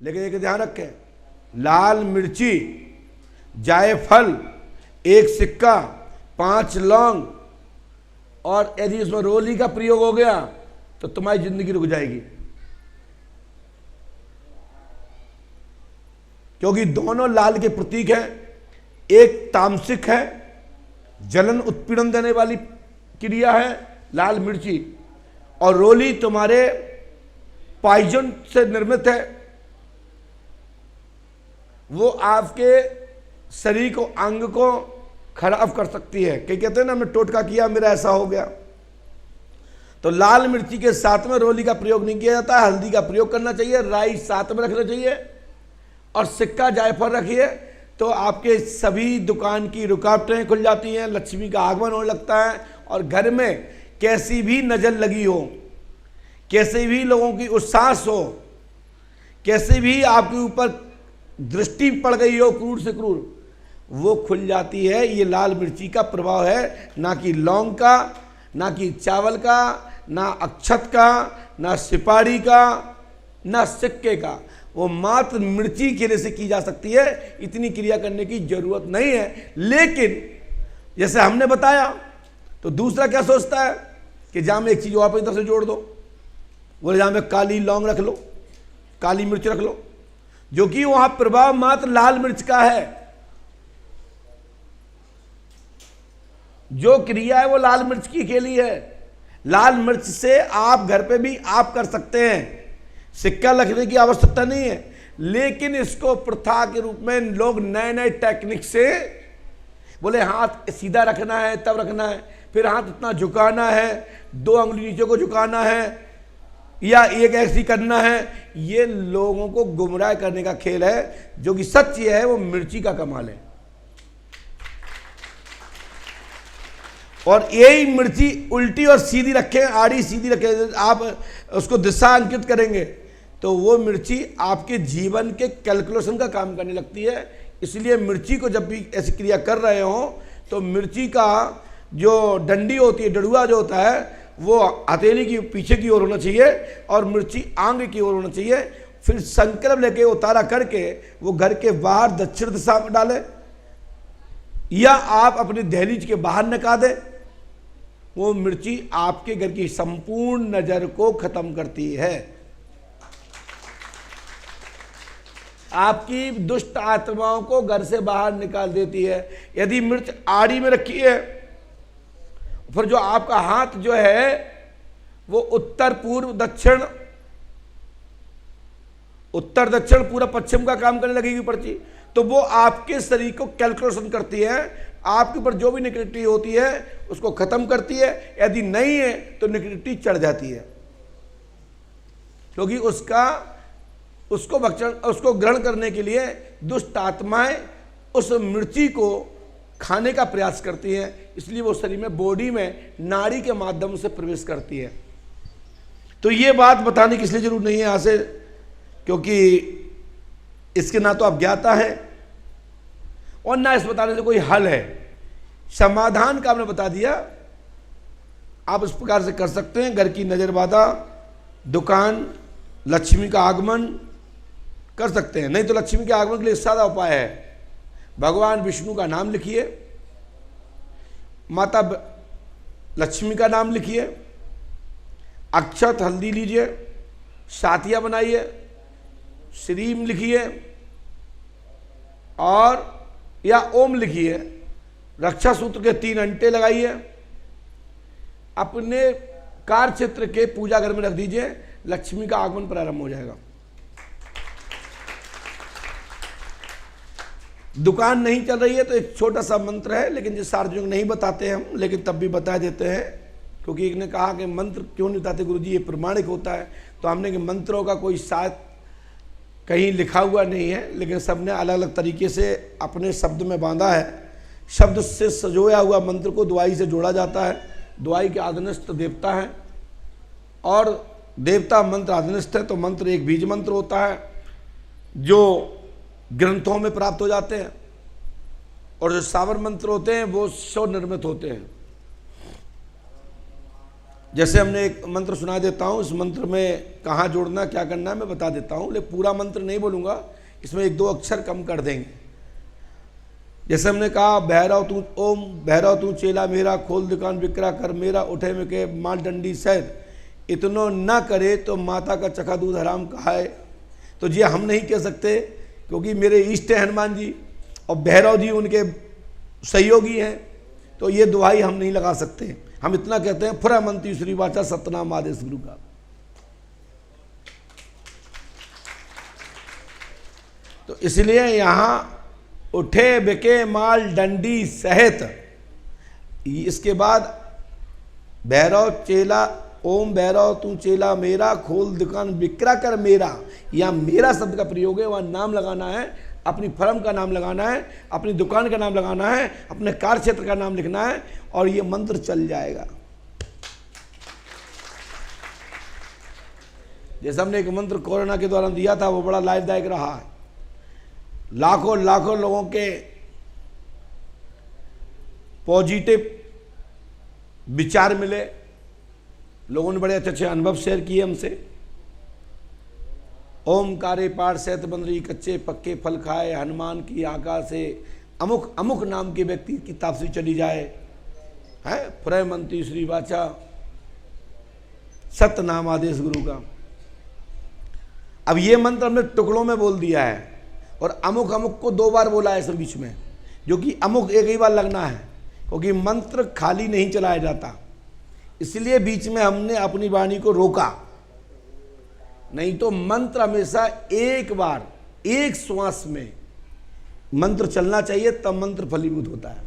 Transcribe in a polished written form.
लेकिन एक ध्यान रखें, लाल मिर्ची, जायफल, एक सिक्का, 5 लौंग और यदि उसमें रोली का प्रयोग हो गया तो तुम्हारी जिंदगी रुक जाएगी, क्योंकि दोनों लाल के प्रतीक हैं। एक तामसिक है, जलन उत्पीड़न देने वाली क्रिया है लाल मिर्ची, और रोली तुम्हारे पॉइजन से निर्मित है, वो आपके शरीर को, अंग को खराब कर सकती है। कई कहते हैं ना, हमने टोटका किया मेरा ऐसा हो गया। तो लाल मिर्ची के साथ में रोली का प्रयोग नहीं किया जाता, हल्दी का प्रयोग करना चाहिए, राई साथ में रखना चाहिए और सिक्का जायफल रखिए, तो आपके सभी दुकान की रुकावटें खुल जाती हैं, लक्ष्मी का आगमन होने लगता है। और घर में कैसी भी नजर लगी हो, कैसे भी लोगों की उस्सास हो, कैसे भी आपके ऊपर दृष्टि पड़ गई हो क्रूर से क्रूर, वो खुल जाती है। ये लाल मिर्ची का प्रभाव है, ना कि लौंग का, ना कि चावल का, ना अक्षत का, ना सिपारी का, ना सिक्के का। वो मात्र मिर्ची खेले से की जा सकती है, इतनी क्रिया करने की जरूरत नहीं है। लेकिन जैसे हमने बताया, तो दूसरा क्या सोचता है कि जहां में एक चीज और अपनी तरफ से जोड़ दो, बोले जहां में काली लौंग रख लो, काली मिर्च रख लो, जो कि वहां प्रभाव मात्र लाल मिर्च का है। जो क्रिया है वो लाल मिर्च की खेली है। लाल मिर्च से आप घर पे भी आप कर सकते हैं, सिक्का रखने की आवश्यकता नहीं है। लेकिन इसको प्रथा के रूप में लोग नए नए टेक्निक से बोले हाथ सीधा रखना है, तब रखना है, फिर हाथ इतना झुकाना है, 2 अंगुली नीचे को झुकाना है, या एक ऐसी करना है। ये लोगों को गुमराह करने का खेल है। जो कि सच ये है, वो मिर्ची का कमाल है। और यही मिर्ची उल्टी और सीधी रखें, आड़ी सीधी रखें, आप उसको दिशा अंकित करेंगे तो वो मिर्ची आपके जीवन के कैलकुलेशन का काम करने लगती है। इसलिए मिर्ची को जब भी ऐसी क्रिया कर रहे हो तो मिर्ची का जो डंडी होती है, डड़ुआ जो होता है, वो हथेली की पीछे की ओर होना चाहिए और मिर्ची आंग की ओर होना चाहिए। फिर संकल्प लेके उतारा करके वो घर के बाहर दक्षिण दिशा में डालें, या आप अपनी दहलीज के बाहर निकाल दें। वो मिर्ची आपके घर की संपूर्ण नजर को खत्म करती है, आपकी दुष्ट आत्माओं को घर से बाहर निकाल देती है। यदि मिर्च आड़ी में रखी है, फिर जो आपका हाथ जो है वो उत्तर पूर्व दक्षिण, उत्तर दक्षिण पूरा पश्चिम का काम करने लगेगी पर्ची, तो वो आपके शरीर को कैलकुलेशन करती है, आपके ऊपर जो भी नेगेटिविटी होती है उसको खत्म करती है। यदि नहीं है तो नेगेटिविटी चढ़ जाती है, क्योंकि उसको ग्रहण करने के लिए दुष्ट आत्माएं उस मिर्ची को खाने का प्रयास करती हैं। इसलिए वो शरीर में, बॉडी में नाड़ी के माध्यम से प्रवेश करती है। तो ये बात बताने की इसलिए जरूरत नहीं है यहां से, क्योंकि इसके ना तो आप ज्ञाता है और ना इस बताने से कोई हल है। समाधान का आपने बता दिया, आप इस प्रकार से कर सकते हैं। घर की नजर बाधा, दुकान, लक्ष्मी का आगमन कर सकते हैं। नहीं तो लक्ष्मी के आगमन के लिए सादा उपाय है, भगवान विष्णु का नाम लिखिए, माता लक्ष्मी का नाम लिखिए, अक्षत हल्दी लीजिए, सातिया बनाइए, श्रीम लिखिए और या ओम लिखिए, रक्षा सूत्र के 3 अंटे लगाइए, अपने कार्य क्षेत्र के पूजा घर में रख दीजिए, लक्ष्मी का आगमन प्रारंभ हो जाएगा। दुकान नहीं चल रही है तो एक छोटा सा मंत्र है, लेकिन जो सार्वजनिक नहीं बताते हम, लेकिन तब भी बता देते हैं, क्योंकि एक ने कहा कि मंत्र क्यों नहीं बताते गुरुजी, ये प्रमाणिक होता है। तो हमने कि मंत्रों का कोई साथ कहीं लिखा हुआ नहीं है, लेकिन सबने अलग अलग तरीके से अपने शब्द में बांधा है। शब्द से सजोया हुआ मंत्र को दुआई से जोड़ा जाता है। दुआई के आदिनिष्ठ देवता है और देवता मंत्र आदिनिष्ठ है, तो मंत्र एक बीज मंत्र होता है जो ग्रंथों में प्राप्त हो जाते हैं, और जो सावर मंत्र होते हैं वो स्वनिर्मित होते हैं। जैसे हमने एक मंत्र सुना देता हूँ, इस मंत्र में कहाँ जोड़ना क्या करना है मैं बता देता हूँ, लेकिन पूरा मंत्र नहीं बोलूँगा, इसमें 1-2 अक्षर कम कर देंगे। जैसे हमने कहा भैरव तू, ओम भैरव तू चेला मेरा, खोल दुकान बिक्रा कर मेरा, उठे में के माल डंडी सैद, इतनो न करे तो माता का चखा दूध हराम कहाए। तो जी हम नहीं कह सकते, क्योंकि मेरे इष्ट हैं हनुमान जी और भैरव जी उनके सहयोगी हैं, तो ये दुहाई हम नहीं लगा सकते। हम इतना कहते हैं फुरमंती श्री वाचा सतनाम आदेश गुरु का। तो इसलिए यहां उठे बिके माल डंडी सहित, इसके बाद भैरव चेला, ओम भैरव तू चेला मेरा, खोल दुकान बिक्रा कर मेरा, या मेरा शब्द का प्रयोग है, वहां नाम लगाना है, अपनी फर्म का नाम लगाना है, अपनी दुकान का नाम लगाना है, अपने कार्य क्षेत्र का नाम लिखना है, और ये मंत्र चल जाएगा। जैसे हमने एक मंत्र कोरोना के दौरान दिया था, वो बड़ा लाभदायक रहा है। लाखों लाखों लोगों के पॉजिटिव विचार मिले, लोगों ने बड़े अच्छे अच्छे अनुभव शेयर किए हमसे। ओमकारे पाठ सहित बंदरी कच्चे पक्के फल खाए, हनुमान की आका से अमुक अमुक नाम के व्यक्ति की तापसी चली जाए, है फुरमंती श्री वाचा सतनाम आदेश गुरु का। अब ये मंत्र हमने टुकड़ों में बोल दिया है, और अमुक अमुक को 2 बार बोला है सब बीच में, जो कि अमुक एक ही बार लगना है, क्योंकि मंत्र खाली नहीं चलाया जाता। इसलिए बीच में हमने अपनी वाणी को रोका, नहीं तो मंत्र हमेशा एक बार एक श्वास में मंत्र चलना चाहिए, तब मंत्र फलीभूत होता है।